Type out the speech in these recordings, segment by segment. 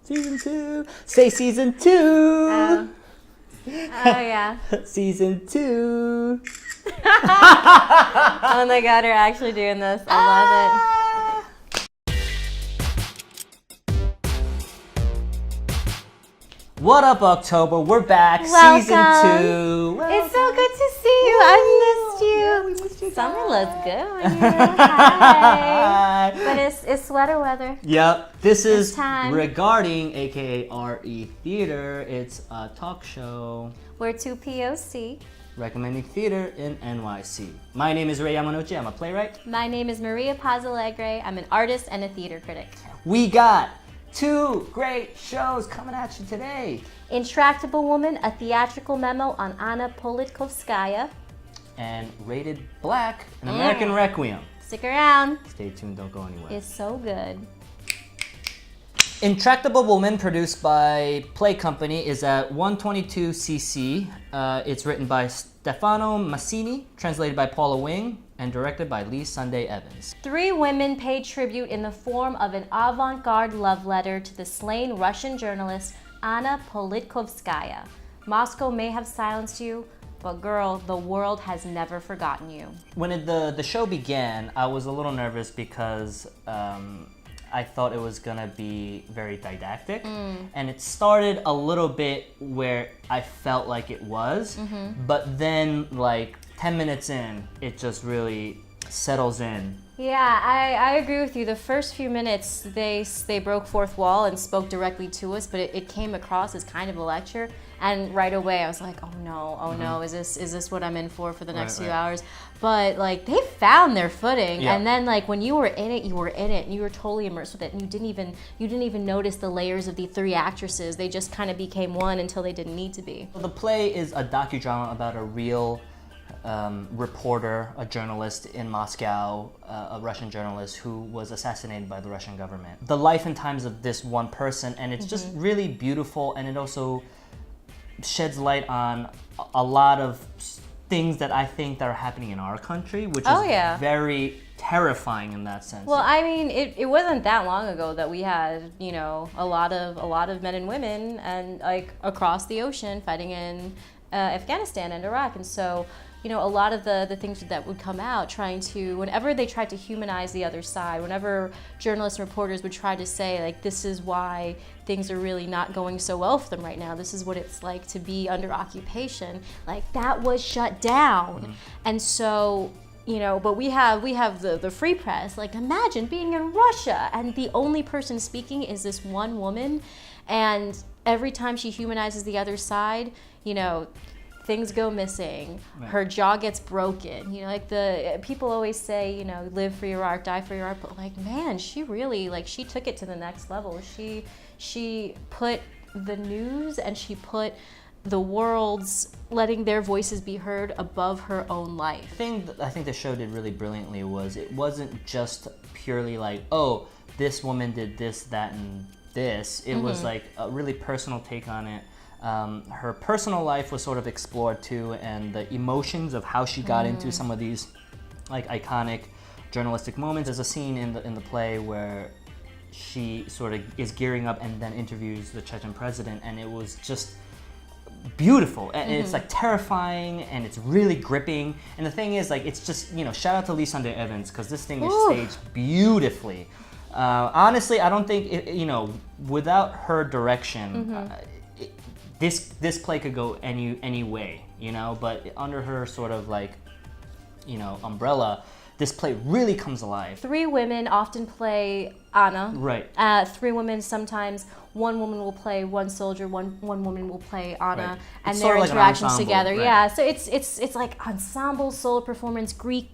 Season 2. Say season 2. Oh yeah. Season 2. Oh my god, we're actually doing this. I love it. What up, October? We're back. Welcome. Season 2. It's so good to see you. I missed you. Yeah, we missed you. Summer guys. looks good on you. Hi. But it's sweater weather. Yep. This is time. regarding aka RE Theater. It's a talk show We're two POC. recommending theater in NYC. My name is Reyes. I'm a playwright. My name is Maria Pazalegre. I'm an artist and a theater critic. We got 2 great shows coming at you today. Intractable Woman, a theatrical memo on Anna Politkovskaya. And Rated Black, an American Requiem. Stick around. Stay tuned, don't go anywhere. It's so good. Intractable Woman, produced by Play Company, is at 122cc. It's written by Stefano Massini, translated by Paula Wing, and directed by Lee Sunday Evans. 3 women paid tribute in the form of an avant-garde love letter to the slain Russian journalist Anna Politkovskaya. Moscow may have silenced you, but girl, the world has never forgotten you. When the show began, I was a little nervous because I thought it was gonna be very didactic, and it started a little bit where I felt like it was, but then like 10 minutes in, it just really settles in. Yeah, I agree with you. The first few minutes, they broke fourth wall and spoke directly to us, but it came across as kind of a lecture. And right away, I was like, oh no, is this what I'm in for the next few hours? But like, they found their footing, and then like when you were in it, you were in it, and you were totally immersed with it, and you didn't even notice the layers of the 3 actresses. They just kind of became one until they didn't need to be. The play is a docudrama about a real reporter, a journalist in Moscow, a Russian journalist who was assassinated by the Russian government. The life and times of this one person, and it's just really beautiful, and it also sheds light on a lot of things that I think that are happening in our country, which is very terrifying in that sense. Well, I mean, it wasn't that long ago that we had, you know, a lot of men and women and like across the ocean fighting in Afghanistan and Iraq, and so, you know, a lot of the things that would come out trying to, whenever they tried to humanize the other side, whenever journalists and reporters would try to say, like, this is why things are really not going so well for them right now, this is what it's like to be under occupation, like, that was shut down. And so, you know, but we have the free press. Like, imagine being in Russia and the only person speaking is this one woman, and every time she humanizes the other side, you know, things go missing, her jaw gets broken, you know, like the people always say, you know, live for your art, die for your art, but like, man, she really, like, she took it to the next level. She put the news and she put the world's letting their voices be heard above her own life. The thing that I think the show did really brilliantly was it wasn't just purely like, oh, this woman did this, that, and this. It was like a really personal take on it. Her personal life was sort of explored too, and the emotions of how she got into some of these like iconic journalistic moments. There's a scene in the play where she sort of is gearing up and then interviews the Chechen president, and it was just beautiful, and it's like terrifying, and it's really gripping. And the thing is, like, it's just, you know, shout out to Lee Sunday Evans, because this thing is staged beautifully. Honestly, I don't think you know, without her direction, this play could go any way, you know, but under her sort of like, you know, umbrella, this play really comes alive. 3 women often play Anna. Right. 3 women, sometimes one woman will play one soldier, one woman will play Anna, and It's their sort of like an interactions ensemble, together. right. Yeah, so it's like ensemble, solo performance, Greek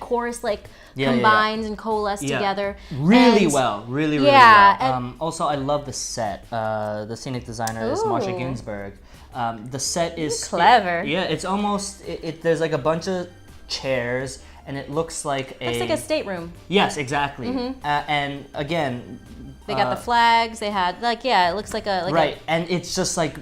chorus, like combines and coalesce together. Really and, well. And, also, I love the set. The scenic designer is Marsha Ginsburg. The set is clever. It's almost there's like a bunch of chairs, and it looks like looks like a stateroom. Yes, exactly. And again, they got the flags. They had like it looks like a and it's just like,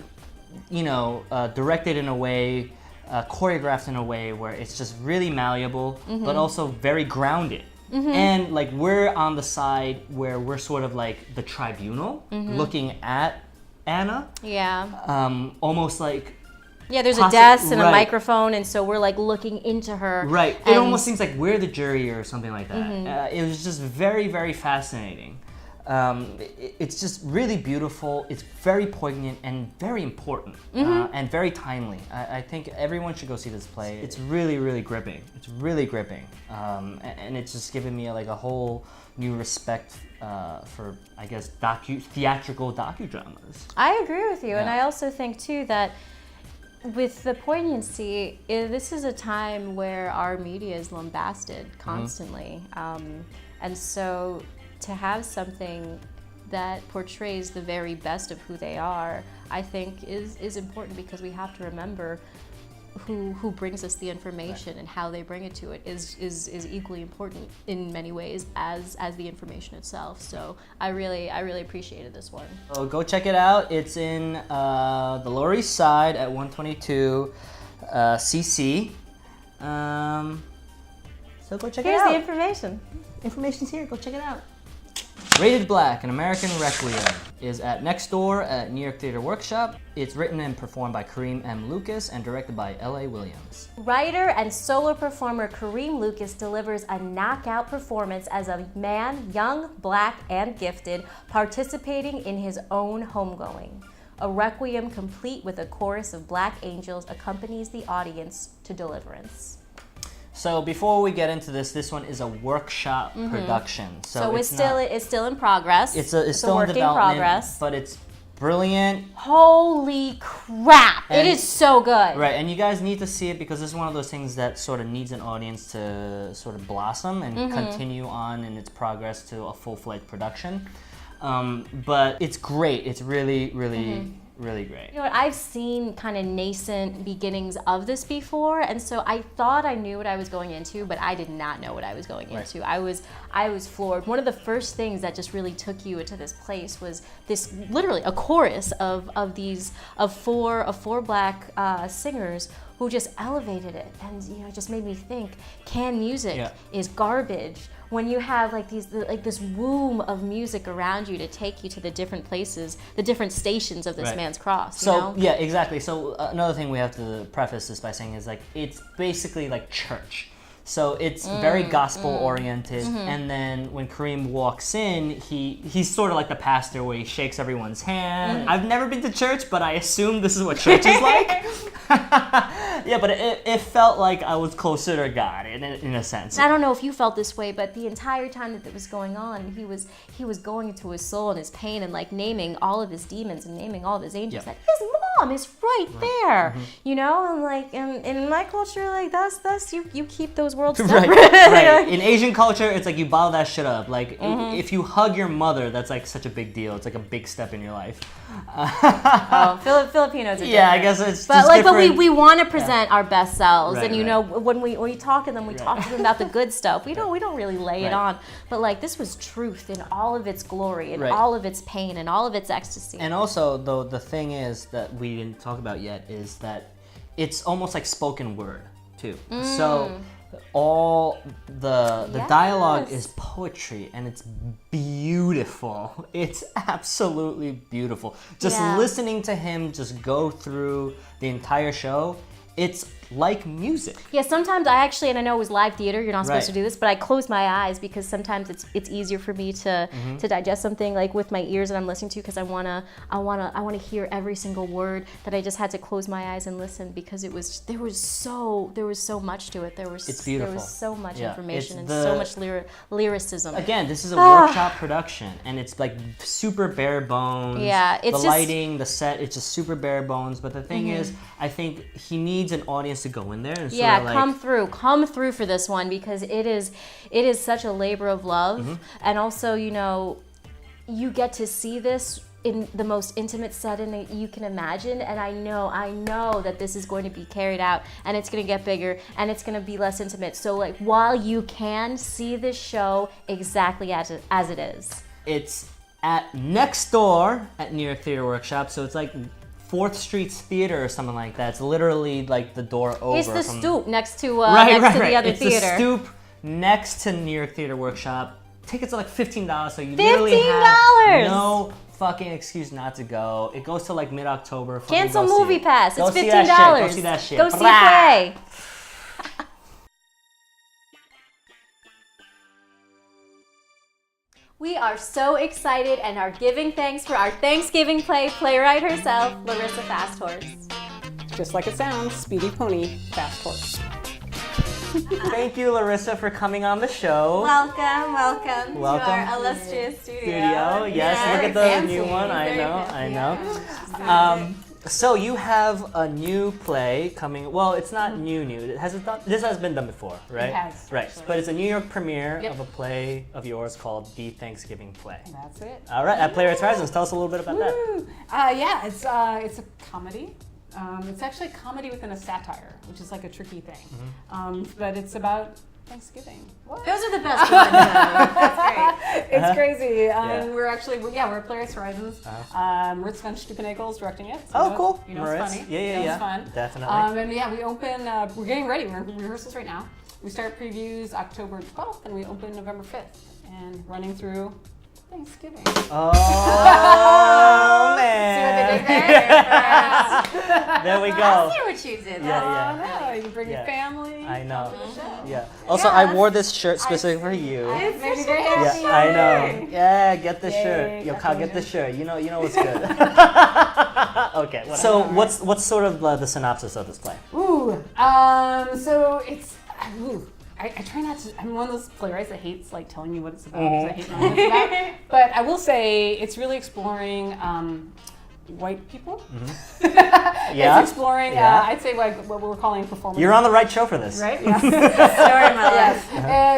you know, directed in a way, choreographed in a way where it's just really malleable, but also very grounded. And like we're on the side where we're sort of like the tribunal looking at Anna. Yeah. Almost like there's a desk and a microphone, and so we're like looking into her. Right. It almost seems like we're the jury or something like that. It was just very, very fascinating. It's just really beautiful. It's very poignant and very important and very timely. I think everyone should go see this play. It's really, really gripping. It's really gripping, and it's just given me like a whole new respect for, I guess, theatrical docudramas. I agree with you, and I also think too that with the poignancy, this is a time where our media is lambasted constantly, and so to have something that portrays the very best of who they are, I think is important, because we have to remember who brings us the information and how they bring it to it is equally important in many ways as the information itself. So I really appreciated this one. So go check it out. It's in the Lower East Side at 122 CC. So go check it out. Here's the information. Information's here. Go check it out. Rated Black, An American Requiem, is at Next Door at New York Theater Workshop. It's written and performed by Kareem M. Lucas and directed by L.A. Williams. Writer and solo performer Kareem Lucas delivers a knockout performance as a man, young, black, and gifted, participating in his own homegoing. A requiem complete with a chorus of black angels accompanies the audience to deliverance. So before we get into this one is a workshop production. So it's still in progress. It's still a work in development, progress. but it's brilliant. Holy crap! It is so good. Right, and you guys need to see it because it's one of those things that sort of needs an audience to sort of blossom and continue on in its progress to a full-fledged production. But it's great. It's really, really, really great. You know what? I've seen kind of nascent beginnings of this before, and so I thought I knew what I was going into, but I did not know what I was going into. I was floored. One of the first things that just really took you into this place was this, literally a chorus of four black singers who just elevated it, and just made me think, canned music is garbage. When you have this womb of music around you to take you to the different places, the different stations of this man's cross. So yeah, exactly. So another thing we have to preface this by saying is like it's basically like church. So it's very gospel oriented, and then when Kareem walks in, he's sort of like the pastor where he shakes everyone's hand. I've never been to church, but I assume this is what church is like. Yeah, but it felt like I was closer to God in a sense. I don't know if you felt this way, but the entire time that was going on, he was going into his soul and his pain and like naming all of his demons and naming all of his angels. Like his mom is right there, and like in my culture, like that's you keep those worlds separate. Right. In Asian culture, it's like you bottle that shit up. Like if you hug your mother, that's like such a big deal. It's like a big step in your life. Filipinos are different. I guess it's but just like, different. but we want to present our best selves, Right, and when we talk to them, we talk to them about the good stuff. We don't really lay it on, but like this was truth in all of its glory, and all of its pain, and all of its ecstasy. And also, though, the thing is that we didn't talk about yet is that it's almost like spoken word too. So all the dialogue is poetry, and it's beautiful. It's absolutely beautiful. Just listening to him just go through the entire show, it's like music. Yeah, sometimes and I know it was live theater, you're not supposed to do this, but I close my eyes because sometimes it's easier for me to digest something like with my ears that I'm listening to, because I wanna hear every single word, that I just had to close my eyes and listen, because there was so much to it. It's beautiful. There was so much information and so much lyricism. Again, this is a workshop production, and it's like super bare bones. Yeah, it's the lighting, the set, it's just super bare bones. But the thing is, I think he needs an audience to go in there and sort of come through for this one, because it is such a labor of love, and also you get to see this in the most intimate setting that you can imagine, and I know that this is going to be carried out, and it's going to get bigger, and it's going to be less intimate. So like, while you can see this show exactly as it is, it's at Next Door at New York Theater Workshop, so it's like 4th Street's Theater or something like that. It's literally like the door over. It's the stoop next to the other it's theater. It's the stoop next to New York Theater Workshop. Tickets are like $15, so you literally have no fucking excuse not to go. It goes to like mid-October. Cancel Movie Pass. It's $15. Go see that shit. Go see Play. We are so excited and are giving thanks for our Thanksgiving playwright herself, Larissa FastHorse. Just like it sounds, Speedy Pony, FastHorse. Thank you, Larissa, for coming on the show. Welcome to our illustrious studio. Yes, look at the new one. I know. So you have a new play coming. Well, it's not new. This has been done before, right? It has. Right, Actually. but it's a New York premiere of a play of yours called The Thanksgiving Play. That's it. All right, at Playwrights Horizons. Tell us a little bit about that. Yeah, it's a comedy. It's actually a comedy within a satire, which is like a tricky thing. But it's about Thanksgiving. What? Those are the best ones. That's great. It's crazy. We're at Playwrights Horizons. Ritz van Stupenagel is directing it. So cool. You know it's funny. Yeah. It's fun. Definitely. And we open, we're getting ready. We're in rehearsals right now. We start previews October 12th and we open November 5th. And running through Thanksgiving. Oh, man. See what they did there? There we go. I see what you did. Yeah. You can bring your family. I know. Yeah. Also, I wore this shirt specifically for you. It's very happy. Yeah, I know. Yeah, get the shirt. Yo, Kyle, get the shirt. You know what's good. Okay. So, what's sort of the synopsis of this play? So it's. I try not to. I'm one of those playwrights that hates like telling you what it's about. Because I hate knowing what it's about. But I will say it's really exploring white people. Yeah. It's exploring. I'd say like what we're calling performative. You're on the right show for this. Right. Yeah. Story of my life.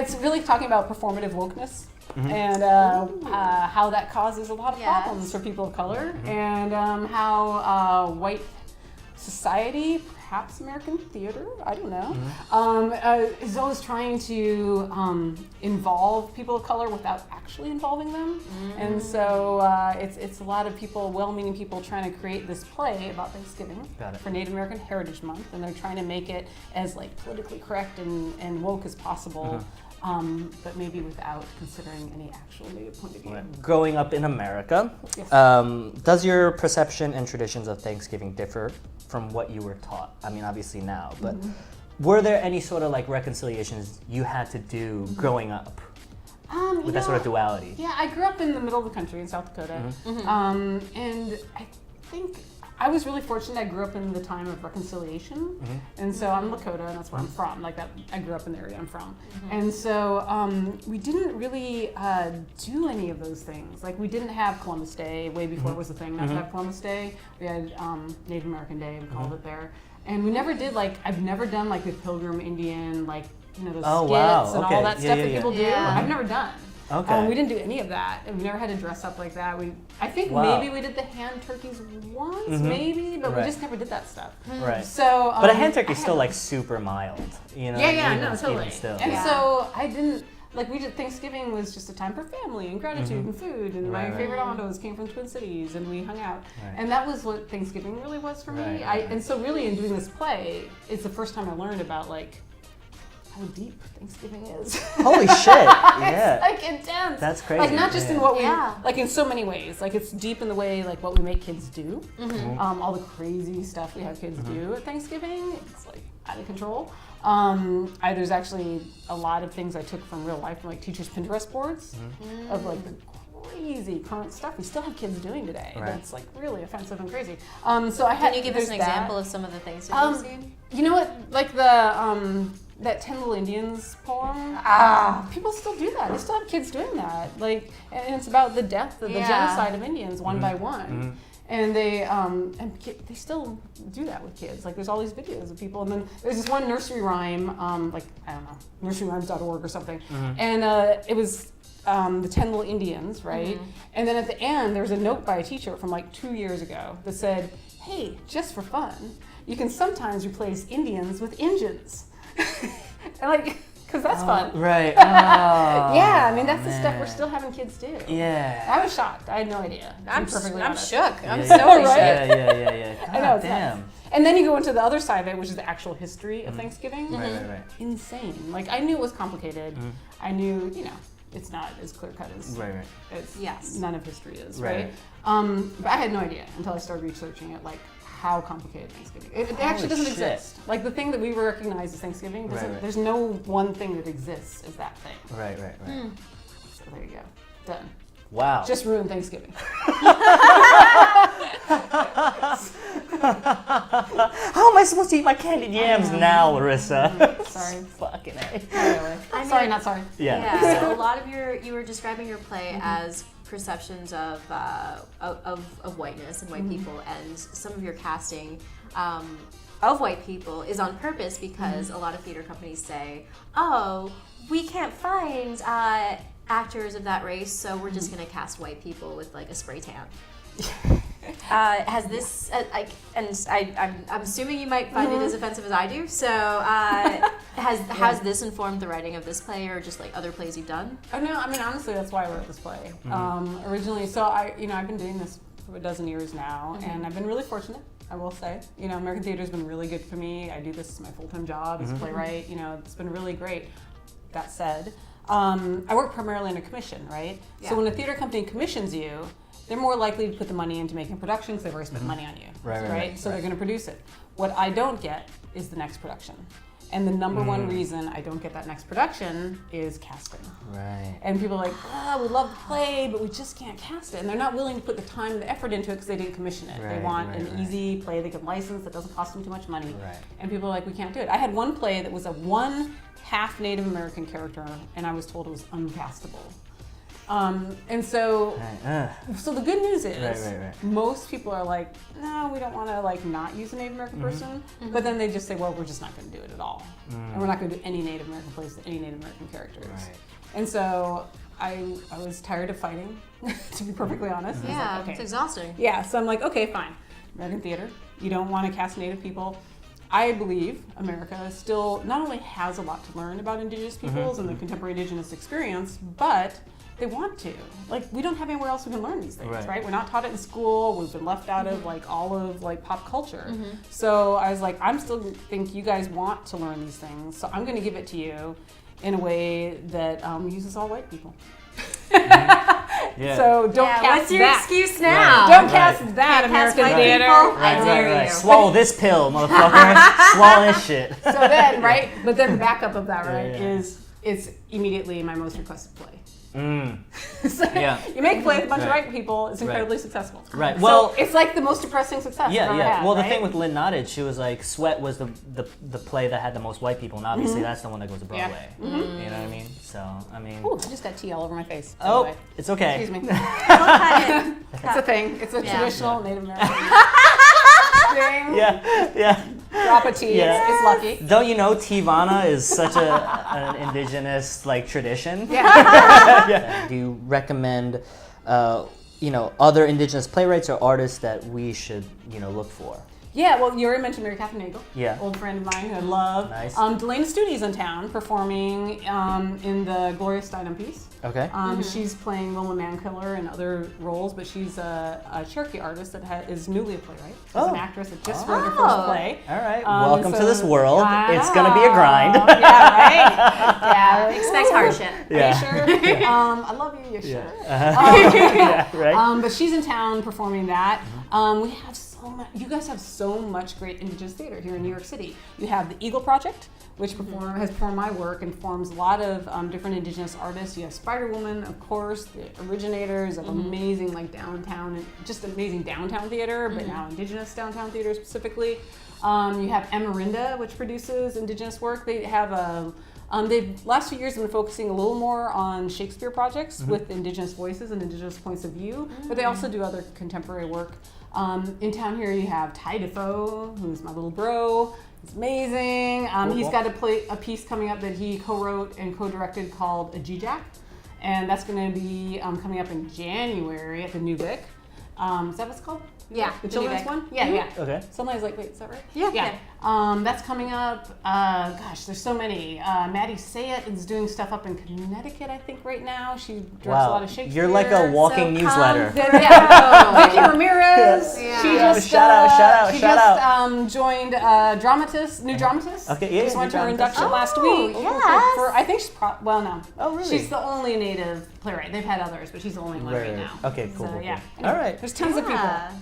It's really talking about performative wokeness. And how that causes a lot of problems for people of color, and how white society, perhaps American theater, I don't know, is always trying to involve people of color without actually involving them. And so it's a lot of people, well-meaning people, trying to create this play about Thanksgiving for Native American Heritage Month, and they're trying to make it as like politically correct and woke as possible. But maybe without considering any actual Native point of view. Right. Growing up in America, does your perception and traditions of Thanksgiving differ from what you were taught? I mean, obviously now, but were there any sort of like reconciliations you had to do growing up with that sort of duality? Yeah, I grew up in the middle of the country in South Dakota, and I think I was really fortunate. I grew up in the time of reconciliation, and so I'm Lakota, and that's where I'm from. Like that, I grew up in the area I'm from, and so we didn't really do any of those things. Like we didn't have Columbus Day way before it was a thing. Not to have Columbus Day. We had Native American Day. We called it there, and we never did like I've never done like the Pilgrim Indian like those skits and all that stuff that people do. I've never done. Okay. We didn't do any of that, and we never had to dress up like that. I think maybe we did the hand turkeys once, maybe, but we just never did that stuff. Right. So, but a hand turkey's still like super mild, you know? Totally. Even still. And so I didn't we did Thanksgiving was just a time for family and gratitude and food, and my favorite Ondos came from Twin Cities, and we hung out, and that was what Thanksgiving really was for me. And so really in doing this play, it's the first time I learned about how deep Thanksgiving is. Holy shit! Yeah. It's like intense. That's crazy. Like not just in what we like in so many ways. Like it's deep in the way like what we make kids do. All the crazy stuff we have kids do at Thanksgiving. It's like out of control. There's actually a lot of things I took from real life, from like teachers' Pinterest boards of like the crazy current stuff we still have kids doing today. That's like really offensive and crazy. So I had. Can you give us an example of some of the things that you've seen? You know what? Like the that 10 Little Indians poem. People still do that. They still have kids doing that. Like, and it's about the death of the genocide of Indians one by one. And they still do that with kids. Like there's all these videos of people, and then there's this one nursery rhyme, like I don't know, nurseryrhymes.org or something, and it was the 10 Little Indians, right? And then at the end, there was a note by a teacher from like 2 years ago that said, "Hey, just for fun, you can sometimes replace Indians with Injuns," and like. Because that's fun. Right. Yeah, I mean, that's the stuff we're still having kids do. Yeah. I was shocked. I had no idea. I'm perfectly I'm honest. shook. I'm Yeah, so right? shook. Yeah. God I know, it's damn. nuts. And then you go into the other side of it, which is the actual history of Thanksgiving. Right. Insane. Like, I knew it was complicated. I knew, it's not as clear cut as, Yes. none of history is, right? But I had no idea until I started researching it, like how complicated Thanksgiving. It actually doesn't exist. Like the thing that we recognize as Thanksgiving, there's no one thing that exists as that thing. Right. So there you go. Done. Wow. Just ruined Thanksgiving. How am I supposed to eat my candied yams now, Larissa? Sorry. Fucking A. Really. Sorry, not sorry. Yeah. So a lot of you were describing your play as perceptions of whiteness and white people, and some of your casting of white people is on purpose because a lot of theater companies say, oh, we can't find actors of that race, so we're just going to cast white people with like a spray tan. Has this, I'm assuming you might find it as offensive as I do, so has this informed the writing of this play or just like other plays you've done? Oh no, I mean honestly that's why I wrote this play. Originally, so I've been doing this for a dozen years now, and I've been really fortunate, I will say. American theater's been really good for me. I do this as my full-time job as a playwright. It's been really great. That said, I work primarily under commission, right? Yeah. So when a theater company commissions you, they're more likely to put the money into making productions. They've already spent money on you, right? So they're going to produce it. What I don't get is the next production. And the number one reason I don't get that next production is casting. Right. And people are like, we love the play, but we just can't cast it. And they're not willing to put the time and the effort into it because they didn't commission it. They want an easy play they can license that doesn't cost them too much money. Right. And people are like, we can't do it. I had one play that was a half Native American character, and I was told it was uncastable. And so the good news is most people are like, no, we don't want to like not use a Native American person, but then they just say, well, we're just not going to do it at all, and we're not going to do any Native American plays with any Native American characters. Right. And so I was tired of fighting, to be perfectly honest. Yeah, like, okay. It's exhausting. Yeah, so I'm like, okay, fine. American theater, you don't want to cast Native people. I believe America still not only has a lot to learn about Indigenous peoples and the contemporary Indigenous experience, but they want to. Like, we don't have anywhere else we can learn these things, right? We're not taught it in school. We've been left out of like all of like pop culture. So I was like, I'm still think you guys want to learn these things, so I'm going to give it to you in a way that uses all white people. So don't cast what's your that. Excuse now? Don't cast that, American theater. I dare you. Swallow this pill, motherfucker. Swallow this shit. So then, but then the backup of that, is it's immediately my most requested play. So you make a play with a bunch of white people, it's incredibly successful. Right. Well, so it's like the most depressing success. Yeah. Well, the thing with Lynn Nottage, she was like, Sweat was the play that had the most white people, and obviously that's the one that goes to Broadway. You know what I mean? So, I mean. Ooh, I just got tea all over my face. Oh, it's okay. Excuse me. It's a thing. It's a traditional Native American thing. Yeah. Drop a tea. It's lucky. Don't you know Tivana is such an indigenous like tradition? Do you recommend other indigenous playwrights or artists that we should look for? Yeah, well, you already mentioned Mary Catherine Nagel, old friend of mine who I love. Nice. Delana Studi's in town performing in the Gloria Steinem piece. Okay. She's playing Wilma Mankiller and other roles, but she's a Cherokee artist that is newly a playwright. She's an actress that just wrote her first play. All right. Welcome to this world. It's going to be a grind. Yeah, right? Expect hardship. Are you sure? I love you, you're sure. Right. But she's in town performing that. We have you guys have so much great Indigenous theater here in New York City. You have the Eagle Project, which has performed my work and forms a lot of different Indigenous artists. You have Spider Woman, of course, the originators of amazing downtown and just amazing downtown theater, but now Indigenous downtown theater specifically. You have Amarinda, which produces Indigenous work. They have they've last few years been focusing a little more on Shakespeare projects with Indigenous voices and Indigenous points of view, but they also do other contemporary work. In town here you have Ty Defoe, who's my little bro. He's amazing. He's got a piece coming up that he co-wrote and co-directed called Ajijak, and that's going to be coming up in January at the New Vic. Is that what it's called? Yeah. The children's one? Yeah, yeah. Okay. Somebody's like, wait, is that right? Yeah. That's coming up. Gosh, there's so many. Maddie Sayet is doing stuff up in Connecticut, I think, right now. She directs a lot of Shakespeare. You're like a walking newsletter. Vicky Ramirez. Yeah. She just shout out. joined New Dramatist. Okay, yeah. Just went to her induction last week. Yes. I think she's no. Oh, really? She's the only native playwright. They've had others, but she's the only one right now. Okay, cool. So, cool. yeah. All right. There's tons of people.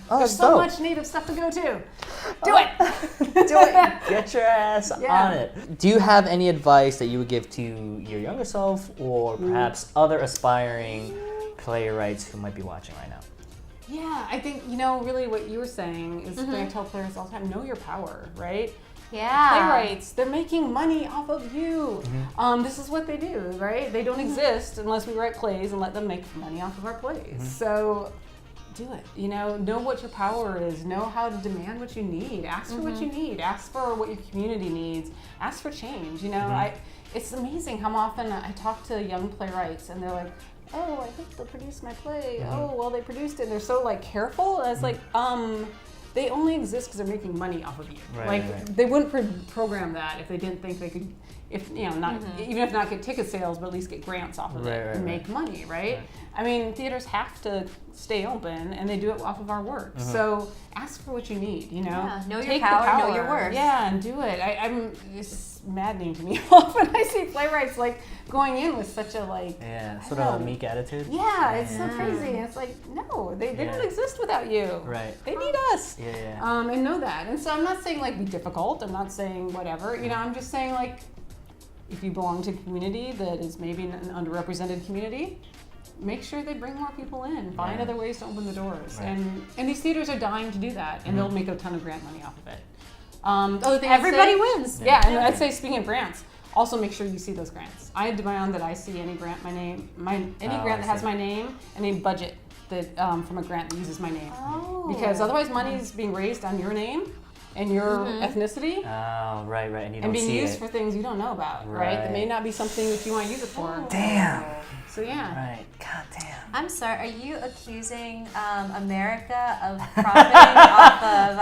Oh, There's so dope. much native stuff to go to. Do it. Do it. Get your ass on it. Do you have any advice that you would give to your younger self or perhaps other aspiring playwrights who might be watching right now? Yeah, I think, really what you were saying is I tell players all the time, know your power, right? Yeah. Playwrights, they're making money off of you. This is what they do, right? They don't exist unless we write plays and let them make money off of our plays. So do it. Know what your power is. Know how to demand what you need. Ask for what you need. Ask for what your community needs. Ask for change. It's amazing how often I talk to young playwrights and they're like, oh, I hope they'll produce my play. Oh, well, they produced it. And they're so careful. And it's they only exist because they're making money off of you. Right. They wouldn't program that if they didn't think they could, even if not get ticket sales, but at least get grants off of it and make money, right? I mean, theaters have to stay open, and they do it off of our work. So ask for what you need. Yeah, know Take your power, the power, know your worth. Yeah, and do it. It's maddening to me often. I see playwrights going in with such a sort of a meek attitude. Yeah, it's so crazy. And it's no, they don't exist without you. Right. They need us. Yeah. And know that. And so I'm not saying be difficult. I'm not saying whatever. I'm just saying if you belong to a community that is maybe an underrepresented community, make sure they bring more people in. Find other ways to open the doors. Right. And these theaters are dying to do that, and they'll make a ton of grant money off of it. The other thing Everybody wins. Yeah, and I'd say speaking of grants, also make sure you see those grants. I demand that I see any grant grant that has my name and a budget that from a grant that uses my name. Because otherwise money is being raised on your name and your ethnicity. Oh, right, and you don't and being see used it. for things you don't know about, right? That may not be something that you want to use it for. Damn. So yeah. Right. God damn. I'm sorry. Are you accusing America of profiting off of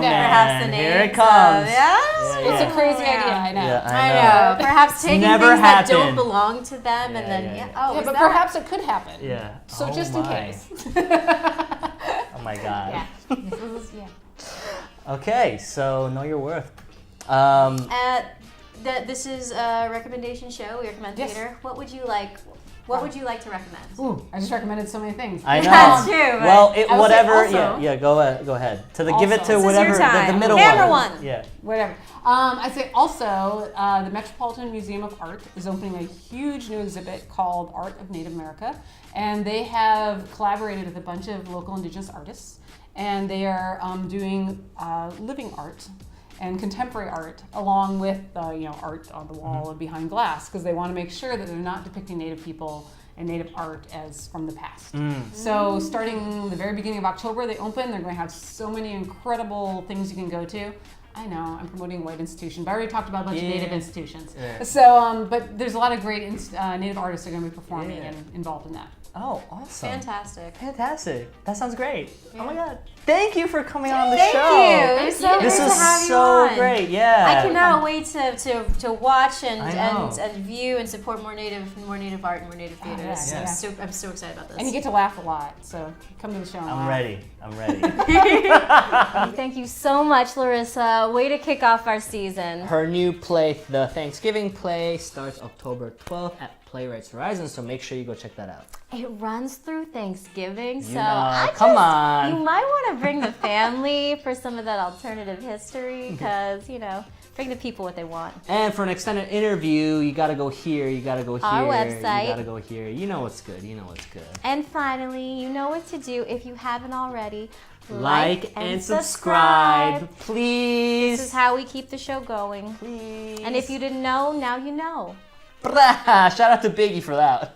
perhaps the names? Here it comes. It's a crazy idea. I know. Yeah, I know. Perhaps taking things that don't belong to them and then but perhaps it could happen. Yeah. So just in case. Oh my God. Yeah. Okay, so know your worth. This is a recommendation show. We recommend theater. What would you like? What would you like to recommend? Ooh, I just recommended so many things. I know. That's true. Well, whatever. Also, Go ahead. Give it to This whatever is your time. the middle Camera one. one. Yeah. Whatever. I'd say also the Metropolitan Museum of Art is opening a huge new exhibit called Art of Native America, and they have collaborated with a bunch of local Indigenous artists, and they are doing living art and contemporary art along with art on the wall and behind glass, because they want to make sure that they're not depicting Native people and Native art as from the past. So starting the very beginning of October, they open. They're going to have so many incredible things you can go to. I know, I'm promoting a white institution, but I already talked about a bunch of Native institutions. Yeah. So, but there's a lot of great Native artists that are going to be performing and involved in that. Oh, awesome. Fantastic. That sounds great. Yeah. Oh my God. Thank you for coming on the show. Thank you. It's so this great is to have so you on. Great. Yeah. I cannot wait to watch and view and support more native art and more native theaters. Yeah. I'm so excited about this. And you get to laugh a lot, so come to the show and I'm ready. Thank you so much, Larissa. Way to kick off our season. Her new play, the Thanksgiving play, starts October 12th at Playwrights Horizon, so make sure you go check that out. It runs through Thanksgiving, so come on. You might want to bring the family for some of that alternative history, because bring the people what they want. And for an extended interview, you gotta go here, you gotta go here. Our website. You gotta go here. You know what's good. And finally, you know what to do if you haven't already. Like and subscribe, please. This is how we keep the show going. Please. And if you didn't know, now you know. Shout out to Biggie for that.